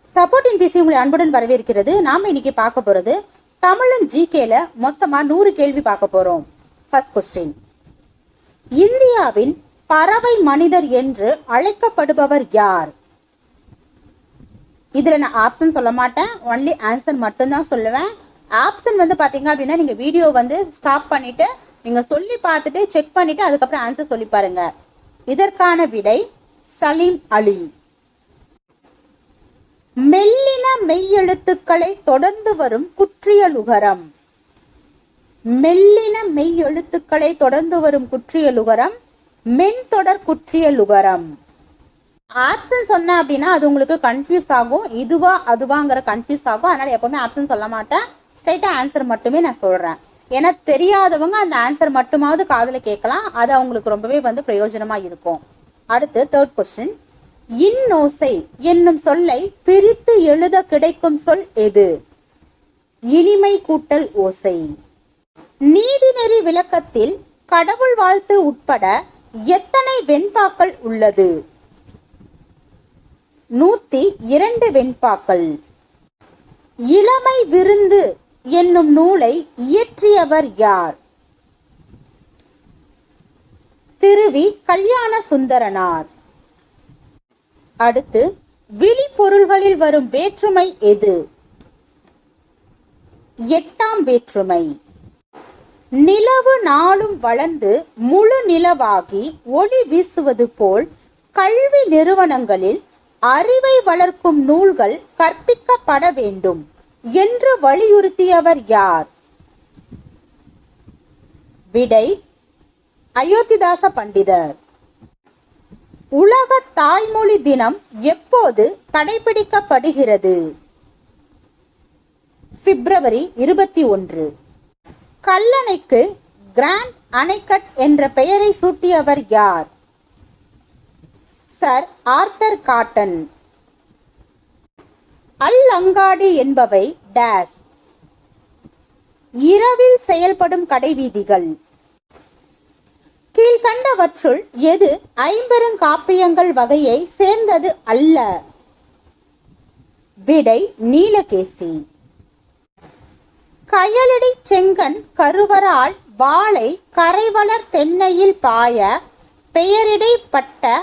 Support இன் PC உங்களை அன்புடன் வரவேற்கிறது. நாம இன்னைக்கு பார்க்க போறது தமிழன் ஜிகேல மொத்தமா 100 கேள்வி பார்க்க போறோம். ஃபர்ஸ்ட் கொஸ்டின், இந்தியாவின் பறவை மனிதர் என்று அழைக்கப்படுபவர் யார்? இதுல நான் ஆப்ஷன் சொல்ல மாட்டேன், ஒன்லி ஆன்சர் மட்டும்தான் சொல்லுவேன். ஆப்ஷன் பாத்தீங்க அப்படின்னா நீங்க வீடியோ ஸ்டாப் பண்ணிட்டு நீங்க சொல்லி பார்த்துட்டு செக் பண்ணிட்டு அதுக்கப்புறம் ஆன்சர் சொல்லி பாருங்க. இதற்கான விடை சலீம் அலி. மெல்லின மெய்யெழுத்துக்களை தொடர்ந்து வரும் குற்றியலுகரம். மெல்லின மெய்யெழுத்துக்களை தொடர்ந்து வரும் குற்றியலுகரம் மென்தொடர் குற்றியலுகரம். ஆப்ஷன் சொன்ன அப்படின்னா அது உங்களுக்கு கன்ஃபியூஸ் ஆகும், இதுவா அதுவாங்கிற கன்ஃபியூஸ் ஆகும். அதனால எப்பவுமே ஆப்ஷன் சொல்ல மாட்டேன், ஸ்ட்ரைட்டா ஆன்சர் மட்டுமே நான் சொல்றேன். ஏன்னா தெரியாதவங்க அந்த ஆன்சர் மட்டுமாவது காதுல கேட்கலாம், அது அவங்களுக்கு ரொம்பவே பிரயோஜனமா இருக்கும். அடுத்து தேர்ட் கொஸ்டின், இன்னோசை என்னும் சொல்லை பிரித்து எழுத கிடைக்கும் சொல் எது? இனிமை கூட்டல் ஓசை. நீதிநெறி விளக்கத்தில் கடவுள் வாழ்த்து உட்பட எத்தனை வெண்பாக்கள் உள்ளது? 102 வெண்பாக்கள். இளமை விருந்து என்னும் நூலை இயற்றியவர் யார்? திருவி கல்யாண சுந்தரனார். அடுத்து, விழிப்பொருள்களில் வரும் வேற்றுமை எது? 8ஆம் வேற்றுமை. நிலவு நாளும் வளர்ந்து முழு நிலவாகி ஒளி வீசுவது போல் கல்வி நிறுவனங்களில் அறிவை வளர்க்கும் நூல்கள் கற்பிக்கப்பட வேண்டும் என்று வலியுறுத்தியவர் யார்? விடை அயோத்திதாச பண்டிதர். உலக தாய்மொழி தினம் எப்போது கடைபிடிக்கப்படுகிறது? பிப்ரவரி 21. கல்லணைக்கு கிராண்ட் அணைக்கட் என்ற பெயரை சூட்டியவர் யார்? Sir Arthur cotton. அல்லங்காடி என்பவை டேஸ். இரவில் செயல்படும் கடைவீதிகள். கீழ்கண்டவற்றுள் எது ஐம்பெருங்காப்பியங்கள் வகையை சேர்ந்தது அல்ல? விடை நீலகேசி. கயலடி செங்கன் கருவரால் வாளை கரைவளர் தென்னையில் பாய பெயரிடைப்பட்ட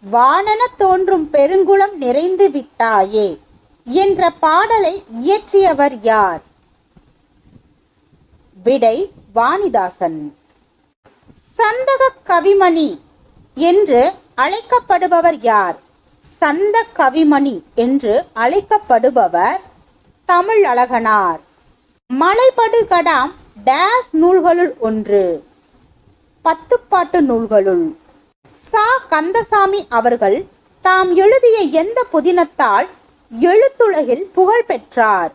வானன தோன்றும் பெருங்குளம் நிறைந்து விட்டாயே என்ற பாடலை இயற்றியவர் யார்? விடை வாணிதாசன். சந்தக கவிமணி என்று அழைக்கப்படுபவர் யார்? சந்த கவிமணி என்று அழைக்கப்படுபவர் தமிழ் அழகனார். மலைபடுகடாம் டேஸ் நூல்களுள் ஒன்று. 10 பாட்டு நூல்களுள். சா கந்தசாமி அவர்கள் தாம் எழுதிய எந்த புதினத்தால் எழுத்துலகில் புகழ் பெற்றார்?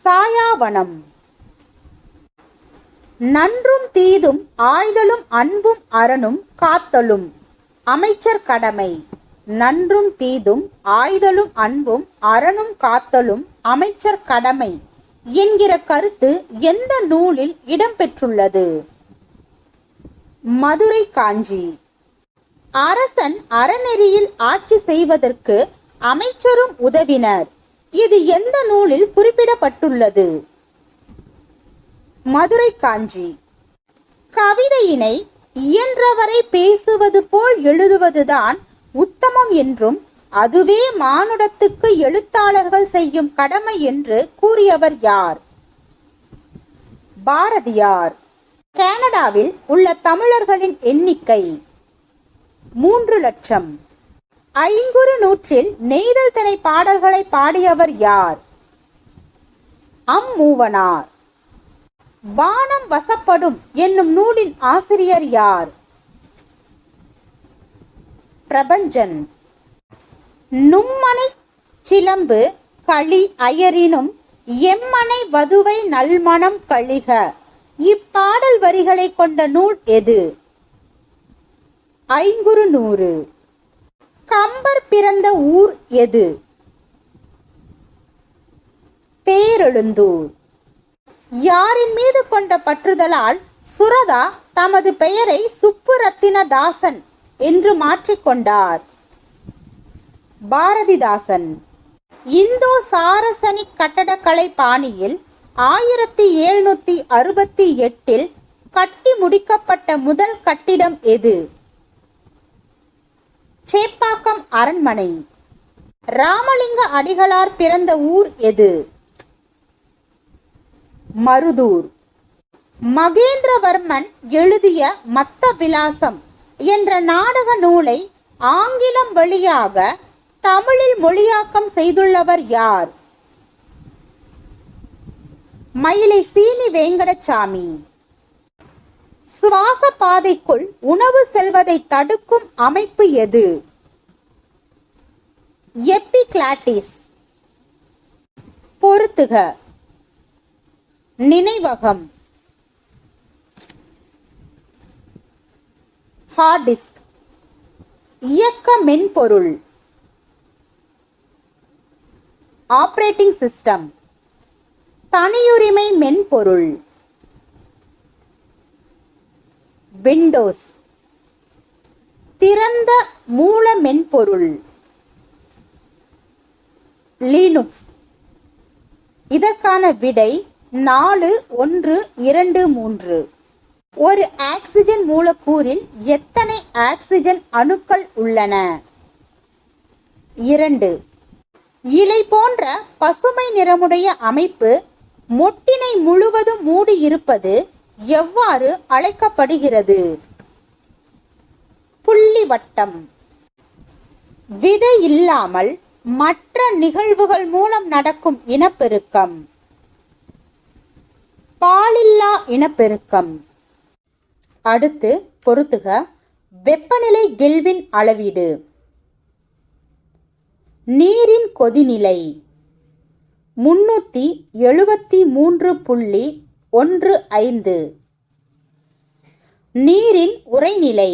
சாயாவனம். நன்றும் தீதும் ஆய்தலும் அன்பும் அரணும் காத்தலும் அமைச்சர் கடமை. நன்றும் தீதும் ஆய்தலும் அன்பும் அரணும் காத்தலும் அமைச்சர் கடமை என்கிற கருத்து எந்த நூலில் இடம்பெற்றுள்ளது? மதுரை காஞ்சி. அரசன் அறநெறியில் ஆட்சி செய்வதற்கு அமைச்சரும் உதவினர். இது எந்த நூலில் குறிப்பிடப்பட்டுள்ளது? மதுரை காஞ்சி. கவிதையினை இயன்றவரை பேசுவது போல் எழுதுவதுதான் உத்தமம் என்றும் அதுவே மானுடத்துக்கு எழுத்தாளர்கள் செய்யும் கடமை என்று கூறியவர் யார்? பாரதியார். கனடாவில் உள்ள தமிழர்களின் எண்ணிக்கை 3 லட்சம். ஐங்குறு நூற்றில் நெய்தல் திணை பாடல்களை பாடியவர் யார்? அம்மூவனார். வானம் வசப்படும் என்னும் நூலின் ஆசிரியர் யார்? பிரபஞ்சன். நும்மனை சிலம்பு களி அயரினும் எம்மனை வதுவை நல்மணம் கழிக இப்பாடல் வரிகளை கொண்ட நூல் எது? ஐங்குறு நூறு. கம்பர் பிறந்த ஊர் எது? தேரெழுந்தூர். யாரின் மீது கொண்ட பற்றுதலால் சுரதா தமது பெயரை சுப்புரத்தினதாசன் என்று மாற்றிக்கொண்டார்? பாரதிதாசன். இந்தோ சாரசனிக் கட்டடக்கலை பாணியில் 1768 கட்டி முடிக்கப்பட்ட முதல் கட்டிடம் எது? சேப்பாக்கம் அரண்மனை. ராமலிங்க அடிகளார் பிறந்த ஊர் எது? மருதூர். மகேந்திரவர்மன் எழுதிய மத்த விலாசம் என்ற நாடக நூலை ஆங்கிலம் வழியாக தமிழில் மொழியாக்கம் செய்துள்ளவர் யார்? மயிலை சீனி வேங்கடசாமி. சுவாச பாதைக்குள் உணவு செல்வதை தடுக்கும் அமைப்பு எது? எபிகிளாட்டிஸ். பொறுத்துக. நினைவகம், ஹார்ட் டிஸ்க், இயக்க மென்பொருள், ஆபரேட்டிங் சிஸ்டம், தனியுரிமை மென்பொருள், விண்டோஸ், திறந்த மூல மென்பொருள், லினுக்ஸ். இதற்கான விடை 4, 1, 2, 3. ஒரு ஆக்சிஜன் மூலக்கூறில் எத்தனை ஆக்சிஜன் அணுக்கள் உள்ளன? 2. இலை போன்ற பசுமை நிறமுடைய அமைப்பு மொட்டினை முழுவதும் மூடி இருப்பது எவ்வாறு அழைக்கப்படுகிறது? புள்ளி வட்டம். விதை இல்லாமல் மற்ற நிகழ்வுகள் மூலம் நடக்கும் இனப்பெருக்கம் பாலில்லா இனப்பெருக்கம். அடுத்து பொறுத்துக. வெப்பநிலை கெல்வின் அளவீடு. நீரின் கொதிநிலை 373.15. நீரின் உறைநிலை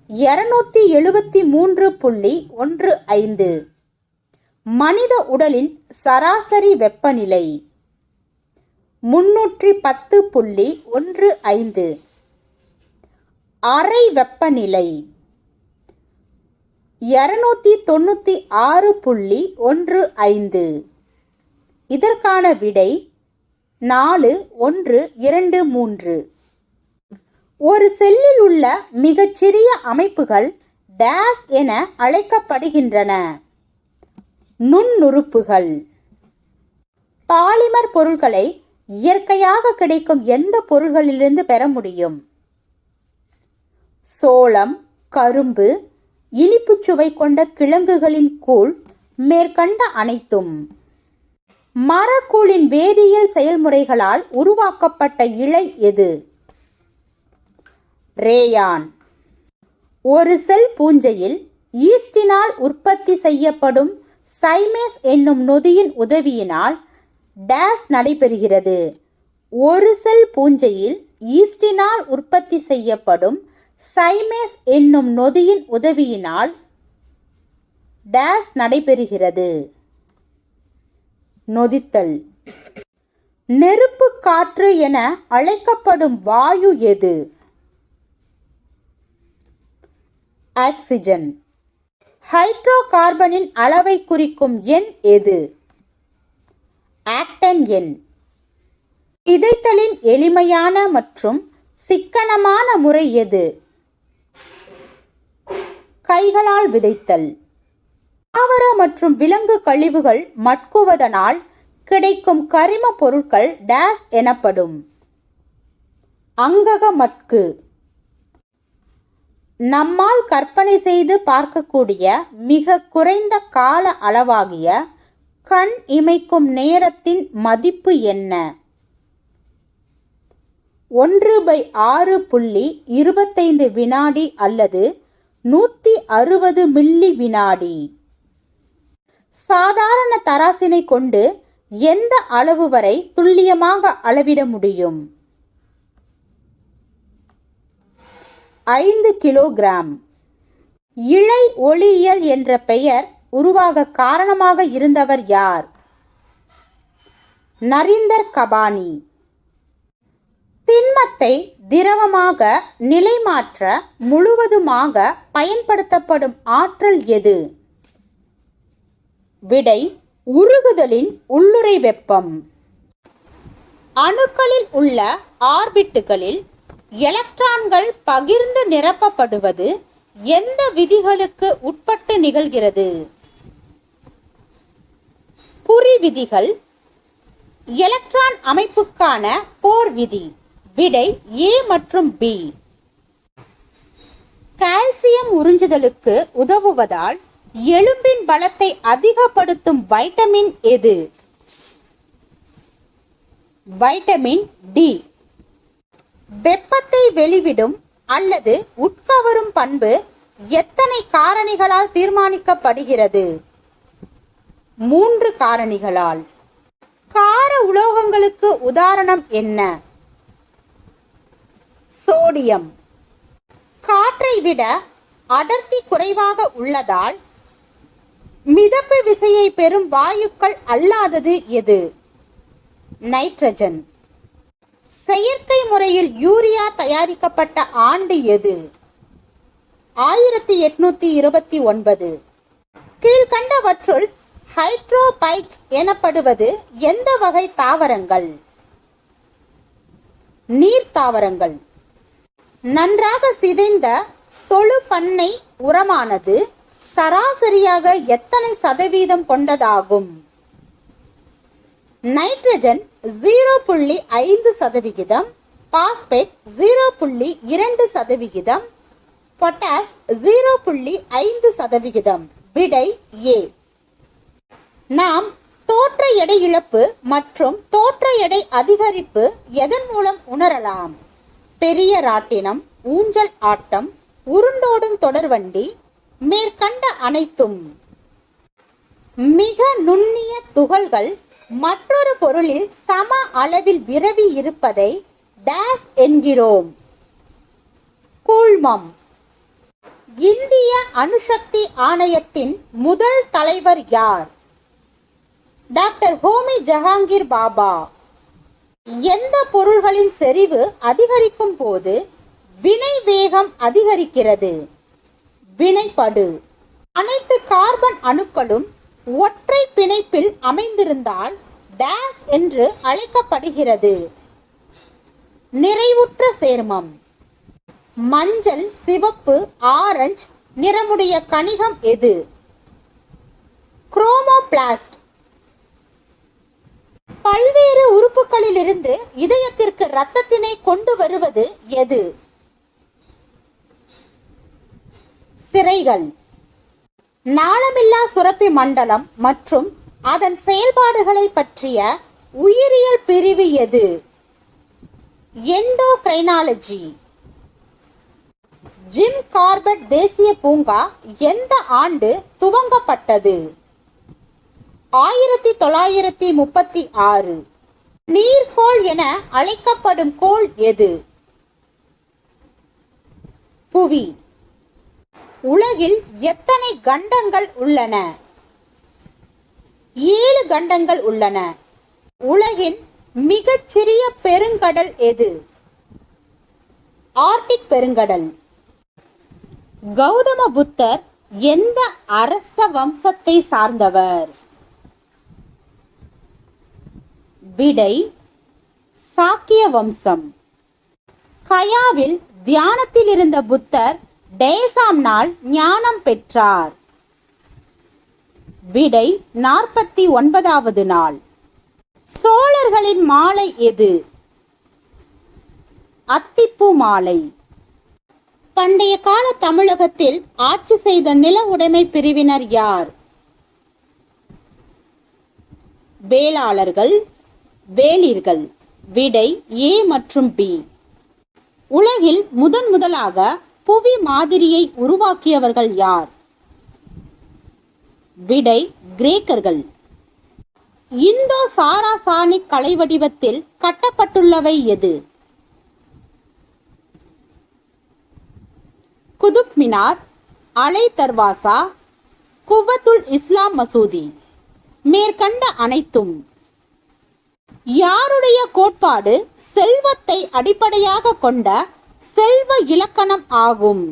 273.15. மனித உடலின் சராசரி வெப்பநிலை 310.15. அறை வெப்பநிலை 296.15. இதற்கான விடை 4, 1, 2, 3. ஒரு செல்லில் உள்ள மிகச்சிறிய அமைப்புகள் டேஸ் என அழைக்கப்படுகின்றன? நுண்ணுறுப்புகள். பாலிமர் பொருட்களை இயற்கையாக கிடைக்கும் எந்த பொருள்களிலிருந்து பெற முடியும்? சோளம், கரும்பு, இனிப்பு சுவை கொண்ட கிழங்குகளின் கூழ் மேற்கண்ட அனைத்தும். மரக்கூழின் வேதியியல் செயல்முறைகளால் உருவாக்கப்பட்ட இழை எது? ரேயான். ஒரு செல் பூஞ்சையில் ஈஸ்டினால் உற்பத்தி செய்யப்படும் சைமேஸ் என்னும் நொதியின் உதவியினால் டேஸ் நடைபெறுகிறது. ஒரு செல் பூஞ்சையில் ஈஸ்டினால் உற்பத்தி செய்யப்படும் சைமேஸ் என்னும் நொதியின் உதவியினால் டேஸ் நடைபெறுகிறது. நொதித்தல். நெருப்பு காற்று என அழைக்கப்படும் வாயு எது? ஆக்சிஜன். ஹைட்ரோ கார்பனின் அளவை குறிக்கும் எண் எது? ஆக்டன் எண். விதைத்தலின் எளிமையான மற்றும் சிக்கனமான முறை எது? கைகளால் விதைத்தல். தாவர மற்றும் விலங்கு கழிவுகள் மட்குவதனால் கிடைக்கும் கரிம பொருட்கள் டேஸ் எனப்படும்? அங்கக மட்கு. நம்மால் கற்பனை செய்து பார்க்கக்கூடிய மிக குறைந்த கால அளவாகிய கண் இமைக்கும் நேரத்தின் மதிப்பு என்ன? 1/6.25 வினாடி அல்லது 160 மில்லி வினாடி. சாதாரண தராசினை கொண்டு எந்த அளவு வரை துல்லியமாக அளவிட முடியும்? 5 கிலோகிராம். இழை ஒளியியல் என்ற பெயர் உருவாக காரணமாக இருந்தவர் யார்? நரீந்தர் கபானி. திண்மத்தை திரவமாக நிலைமாற்ற முழுவதுமாக பயன்படுத்தப்படும் ஆற்றல் எது? விடை உருகுதலின் உள்ளுறை வெப்பம். அணுக்களில் உள்ள ஆர்பிட்டுகளில் எலக்ட்ரான்கள் பகிர்ந்து நிரப்பப்படுவது எந்த விதிகளுக்கு உட்பட்டு நிகழ்கிறது? புரி விதிகள். எலக்ட்ரான் அமைப்புக்கான போர் விதி. விடை ஏ மற்றும் பி. கால்சியம் உறிஞ்சுதலுக்கு உதவுவதால் எலும்பின் பலத்தை அதிகப்படுத்தும் வைட்டமின் எது? Vitamin D. வெப்பத்தை வெளிவிடும் அல்லது உட்கவரும் பண்பு எத்தனை காரணிகளால் தீர்மானிக்கப்படுகிறது? 3 காரணிகளால். கார உலோகங்களுக்கு உதாரணம் என்ன? சோடியம். காற்றை விட அடர்த்தி குறைவாக உள்ளதால் மிதப்பு விசையை பெறும் வாயுக்கள் அல்லாதது எது? நைட்ரஜன். செயற்கை முறையில் யூரியா தயாரிக்கப்பட்ட ஆண்டு எது? 1829. கீழ்கண்டவற்றுள் ஹைட்ரோபைட்ஸ் எனப்படுவது எந்த வகை தாவரங்கள்? நீர் தாவரங்கள். நன்றாக சிதைந்த தொழு பண்ணை உரமானது சராசரியாக எத்தனை சதவீதம் கொண்டதாகும்? Nitrogen 0.5%, phosphate 0.2%, potash 0.5%. விடை ஏ. நாம் தோற்ற எடை இழப்பு மற்றும் தோற்ற எடை அதிகரிப்பு எதன் மூலம் உணரலாம்? பெரிய ராட்டினம், ஊஞ்சல் ஆட்டம், உருண்டோடும் தொடர்வண்டி, மேற்கண்ட அனைத்தும். மிக நுண்ணிய துகள்கள் மற்றொரு பொருளில் சம அளவில் விரவி இருப்பதை டேஸ் என்கிறோம்? கூழ்மம். இந்திய அணுசக்தி ஆணையத்தின் முதல் தலைவர் யார்? டாக்டர் ஹோமி ஜஹாங்கீர் பாபா. எந்த பொருள்களின் செறிவு அதிகரிக்கும் போது வினை வேகம் அதிகரிக்கிறது? வினைப்படு. அனைத்து கார்பன் அணுக்களும் ஒற்றை பிணைப்பில் அமைந்திருந்தால் டேஸ் என்று அழைக்கப்படுகிறது? நிறைவுற்ற சேர்மம். மஞ்சள், சிவப்பு, ஆரஞ்சு நிறமுடைய கணிகம் எது? குரோமோபிளாஸ்ட். பல்வேறு உறுப்புகளிலிருந்து இதயத்திற்கு இரத்தத்தினை கொண்டு வருவது எது? சிரைகள். நாளமில்லா சுரப்பி மண்டலம் மற்றும் அதன் செயல்பாடுகளை பற்றிய உயிரியல் பிரிவு எது? எண்டோகிரைனாலஜி. ஜிம் கார்பெட் தேசிய பூங்கா எந்த ஆண்டு துவங்கப்பட்டது? 1936. நீர்க்கோள் என அழைக்கப்படும் கோள் எது? புவி. உலகில் எத்தனை கண்டங்கள் உள்ளன? 7 கண்டங்கள் உள்ளன. உலகின் மிகச்சிறிய பெருங்கடல் எது? ஆர்டிக் பெருங்கடல். கௌதம புத்தர் எந்த அரச வம்சத்தை சார்ந்தவர்? விடை சாக்கிய வம்சம். கயாவில் தியானத்தில் இருந்த புத்தர் டேசாம் நாள் ஞானம் பெற்றார்? விடை 49வது நாள். சோழர்களின் மாலை எது? அத்திப்பூ மாலை. பண்டைய கால தமிழகத்தில் ஆட்சி செய்த நில உடைமை பிரிவினர் யார்? வேளாளர்கள், வேளிர்கள். விடை ஏ மற்றும் பி. உலகில் முதலாக புவி மாதிரியை உருவாக்கியவர்கள் யார்? விடை கிரேக்கர்கள். இந்தோ சாராசானிக் கலை வடிவத்தில் கட்டப்பட்டுள்ளவை எது? குதுப் மினார், அலை தர்வாசா, குவத்துல் இஸ்லாம் மசூதி. மேற்கண்ட அனைத்தும். யாருடைய கோட்பாடு செல்வத்தை அடிப்படையாக கொண்ட செல்வ இலக்கணம் ஆகும்?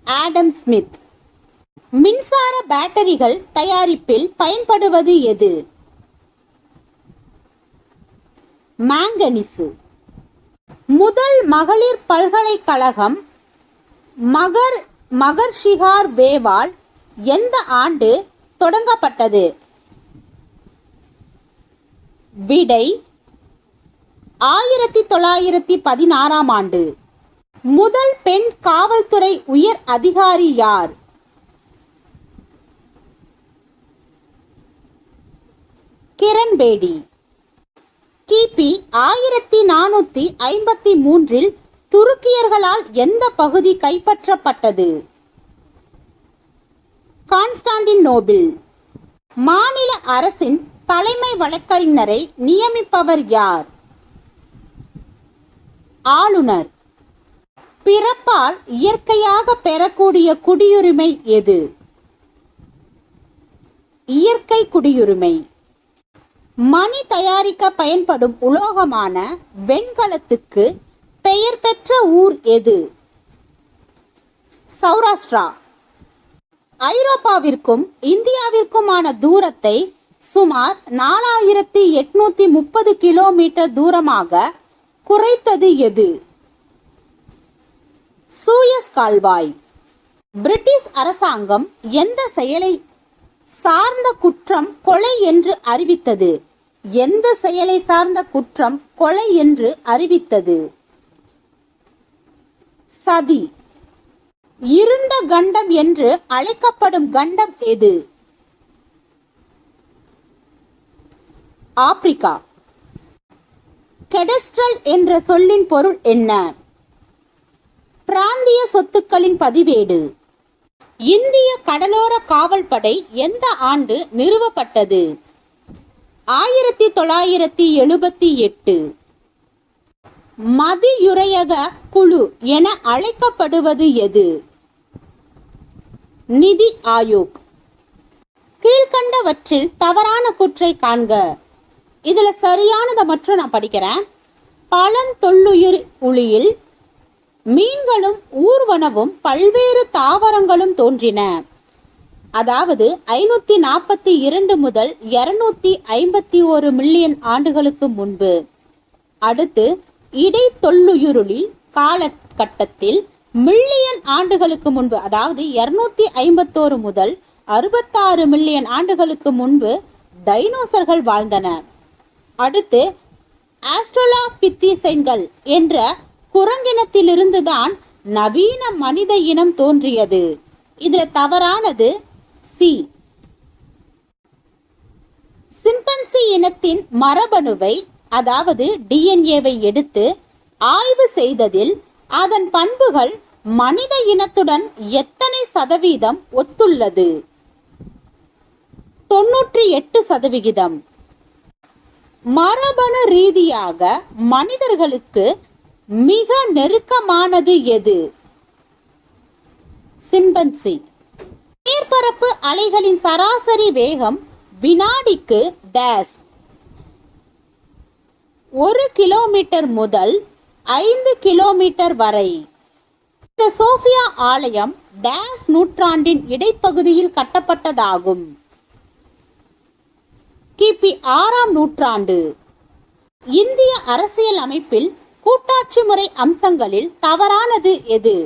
Adam Smith. மின்சார பேட்டரிகள் தயாரிப்பில் பயன்படுவது எது? மாங்கனீசு. முதல் மகளிர் பல்கலைக்கழகம் மகர்ஷிகார் வேவால் எந்த ஆண்டு தொடங்கப்பட்டது? விடை 1916 ஆண்டு. முதல் பெண் காவல்துறை உயர் அதிகாரி யார்? கிரண் பேடி. கிபி 1453 துருக்கியர்களால் எந்த பகுதி கைப்பற்றப்பட்டது? கான்ஸ்டான்டினோபிள். மாநில அரசின் தலைமை வழக்கறிஞரை நியமிப்பவர் யார்? ஆளுநர். பிறப்பால் இயற்கையாக பெறக்கூடிய குடியுரிமை எது? இயற்கை குடியுரிமை. மணி தயாரிக்க பயன்படும் உலோகமான வெண்கலத்துக்கு பெயர் பெற்ற ஊர் எது? சௌராஷ்டிரா. ஐரோப்பாவிற்கும் இந்தியாவிற்குமான தூரத்தை சுமார் 4830 கிலோமீட்டர் தூரமாக குறைத்தது எது? சூயஸ் கால்வாய். பிரிட்டிஷ் அரசாங்கம் எந்த செயலை சார்ந்த குற்றம் கொலை என்று அறிவித்தது? எந்த செயலை சார்ந்த குற்றம் கொலை என்று அறிவித்தது? சதி. இருண்ட கண்டம் என்று அழைக்கப்படும் கண்டம் எது? ஆப்பிரிக்கா. கெடஸ்ட்ரல் என்ற சொல்லின் பொருள் என்ன? பிராந்திய சொத்துக்களின் பதிவேடு. இந்திய கடலோர காவல்படை எந்த ஆண்டு நிறுவப்பட்டது? 1978. மதியுரையக குழு என அழைக்கப்படுவது எது? நிதி ஆயோக். கீழ்கண்டவற்றில் தவறான கூற்றை காண்க. இதுல சரியானதை மட்டும் நான் படிக்கிறேன். பழந்தொல்லுயிர் உளியில் மீன்களும் ஊர்வனவும் பல்வேறு தாவரங்களும் தோன்றின. அதாவது 542 முதல் 251 மில்லியன் ஆண்டுகளுக்கு முன்பு. அடுத்து இடைத்தொல்லுயிரொலி காலகட்டத்தில் மில்லியன் ஆண்டுகளுக்கு முன்பு, அதாவது 251 முதல் 66 மில்லியன் ஆண்டுகளுக்கு முன்பு டைனோசர்கள் வாழ்ந்தன. அடுத்து ஆஸ்ட்ரலோபித்தீசைன்கள் என்ற குரங்கினத்திலிருந்துதான் நவீன மனித இனம் தோன்றியது. இதுல தவறானது சி. சிம்பன்சி இனத்தின் மரபணுவை, அதாவது டிஎன்ஏவை எடுத்து ஆய்வு செய்ததில் அதன் பண்புகள் மனித இனத்துடன் எத்தனை சதவீதம் ஒத்துள்ளது? 98%. மரபணு ரீதியாக மனிதர்களுக்கு மிக நெருக்கமானது எது? சிம்பன்சி. மேற்பரப்பு அலைகளின் சராசரி வேகம் வினாடிக்கு டேஸ் 1 கிலோமீட்டர் முதல் 5 கிலோமீட்டர் வரை. இந்த சோஃபியா ஆலயம் டேஸ் நூற்றாண்டின் இடைப்பகுதியில் கட்டப்பட்டதாகும். கிபி 6ஆம் நூற்றாண்டு. இந்திய அரசியல் அமைப்பில் கூட்டாட்சி முறை அம்சங்களில் தவறானது எது?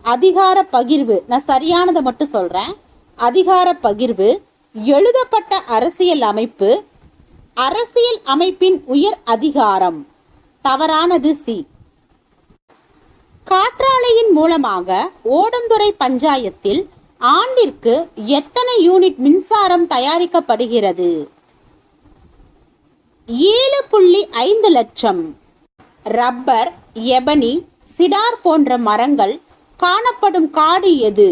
அதிகார பகிர்வு. நான் சரியானதை மட்டும் சொல்றேன். அதிகார பகிர்வு. எழுதப்பட்ட அரசியல் அமைப்பு. அரசியல் அமைப்பின் உயர் அதிகாரம். தவறானது சி. காற்றாலையின் மூலமாக ஓடந்துறை பஞ்சாயத்தில் ஆண்டிற்கு எத்தனை யூனிட் மின்சாரம் தயாரிக்கப்படுகிறது? 7.5 லட்சம். ரப்பர், எபனி, சிடார் போன்ற மரங்கள் காணப்படும் காடு எது?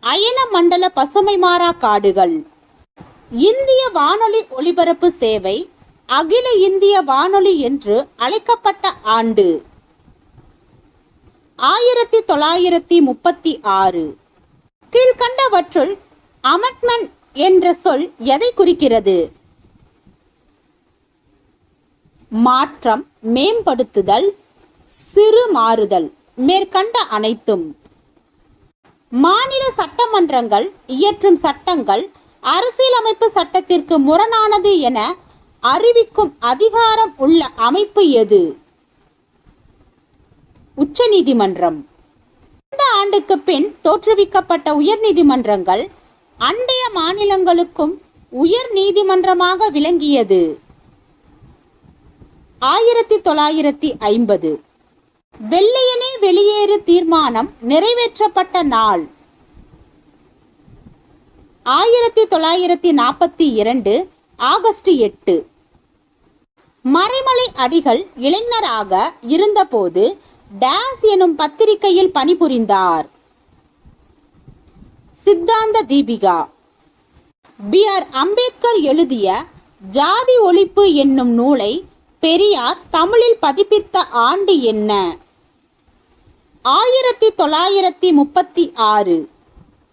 அயன மண்டல பசுமை மாறா காடுகள். இந்திய வானொலி ஒலிபரப்பு சேவை அகில இந்திய வானொலி என்று அழைக்கப்பட்ட ஆண்டு 1936. கீழ்கண்டவற்றுள் அமெண்ட்மெண்ட் என்ற சொல் எதை குறிக்கிறது? மாற்றம், மேம்படுத்துதல், சிறு மாறுதல். மேற்கண்ட அனைத்தும். மாநில சட்டமன்றங்கள் இயற்றும் சட்டங்கள் அரசியலமைப்பு சட்டத்திற்கு முரணானது என அறிவிக்கும் அதிகாரம் உள்ள அமைப்பு எது? உச்சநீதிமன்றம். இந்த ஆண்டுக்கு பின் தோற்றுவிக்கப்பட்ட உயர்நீதிமன்றங்கள் அண்டைய மாநிலங்களுக்கும் உயர் நீதிமன்றமாக விளங்கியது. 1950. வெள்ளையனே வெளியேறு தீர்மானம் நிறைவேற்றப்பட்ட நாள். 1942 ஆகஸ்ட் 8. மறைமலை அடிகள் இளைஞராக இருந்தபோது டாஸ் எனும் பத்திரிகையில் பணிபுரிந்தார். சித்தாந்த தீபிகா. B.R. அம்பேத்கர் எழுதிய ஜாதி ஒழிப்பு என்னும் நூலை பெரியார் தமிழில் பதிப்பித்த ஆண்டு என்ன? 1936.